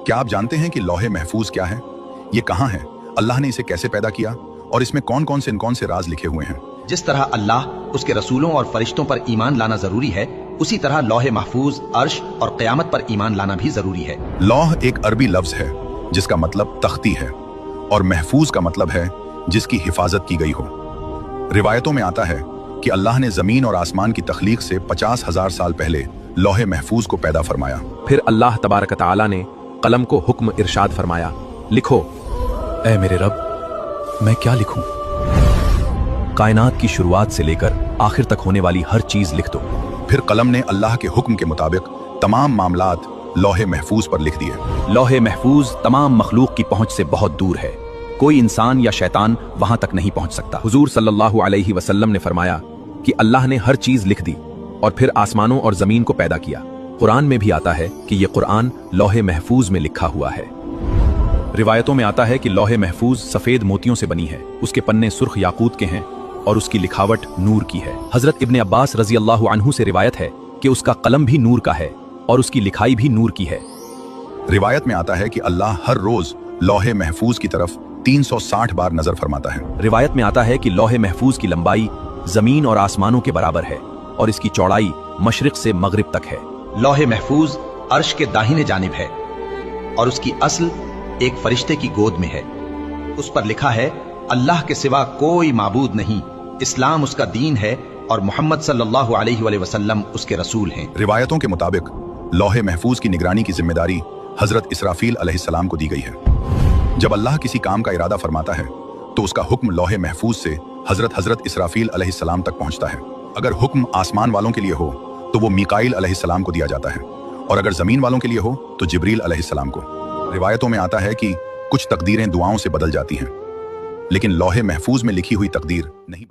क्या आप जानते हैं कि लौहे महफूज क्या है? ये कहाँ है? अल्लाह ने इसे कैसे पैदा किया और इसमें कौन कौन से राज लिखे हुए हैं? जिस तरह अल्लाह, उसके रसूलों और फरिश्तों पर ईमान लाना जरूरी है, उसी तरह लौहे महफूज, अर्श और क़यामत पर ईमान लाना भी जरूरी है। लौह एक अरबी लफ्ज है जिसका मतलब तख्ती है और महफूज का मतलब है जिसकी हिफाजत की गई हो। रिवायतों में आता है कि अल्लाह ने जमीन और आसमान की तख्लीक से 50,000 साल पहले लौहे महफूज को पैदा फरमाया। फिर अल्लाह तबारक तआला ने कलम को हुक्म इरशाद फरमाया, लिखो। ऐ मेरे रब, मैं क्या लिखूं? कायनात की शुरुआत से लेकर आखिर तक होने वाली हर चीज लिख दो। फिर कलम ने अल्लाह के हुक्म के मुताबिक तमाम मामलात लौहे महफूज पर लिख दिए। लौहे महफूज तमाम मखलूक की पहुंच से बहुत दूर है। कोई इंसान या शैतान वहां तक नहीं पहुंच सकता। हुजूर सल्लल्लाहु अलैहि वसल्लम ने फरमाया कि अल्लाह ने हर चीज लिख दी और फिर आसमानों और जमीन को पैदा किया। कुरान में भी आता है कि ये कुरान लौहे महफूज में लिखा हुआ है। रिवायतों में आता है कि लौहे महफूज सफेद मोतियों से बनी है, उसके पन्ने सुर्ख याकूत के हैं और उसकी लिखावट नूर की है। हजरत इब्ने अब्बास रजी अल्लाह अन्हु से रिवायत है कि उसका कलम भी नूर का है और उसकी लिखाई भी नूर की है। रिवायत में आता है कि अल्लाह हर रोज लौहे महफूज की तरफ 360 बार नजर फरमाता है। रिवायत में आता है कि लौहे महफूज की लंबाई जमीन और आसमानों के बराबर है और इसकी चौड़ाई मशरिक से मगरिब तक है। लौहे महफूज अर्श के दाहिने जानिब है और उसकी अस्ल एक फरिश्ते की गोद में है। उस पर लिखा है, अल्लाह के सिवा कोई माबूद नहीं, इस्लाम उसका दीन है और मोहम्मद सल्लल्लाहु अलैहि वसल्लम उसके रसूल हैं। रिवायतों के मुताबिक लौहे महफूज की निगरानी की जिम्मेदारी हजरत इसराफील अलैहिस्सलाम को दी गई है। जब अल्लाह किसी काम का इरादा फरमाता है तो उसका हुक्म लौहे महफूज से हजरत इसराफील अलैहिस्सलाम तक पहुंचता है। अगर हुक्म आसमान वालों के लिए हो तो वो मीकाईल अलैहिस्सलाम को दिया जाता है और अगर जमीन वालों के लिए हो तो जिब्रील अलैहिस्सलाम को। रिवायतों में आता है कि कुछ तकदीरें दुआओं से बदल जाती हैं, लेकिन लौहे महफूज में लिखी हुई तकदीर नहीं।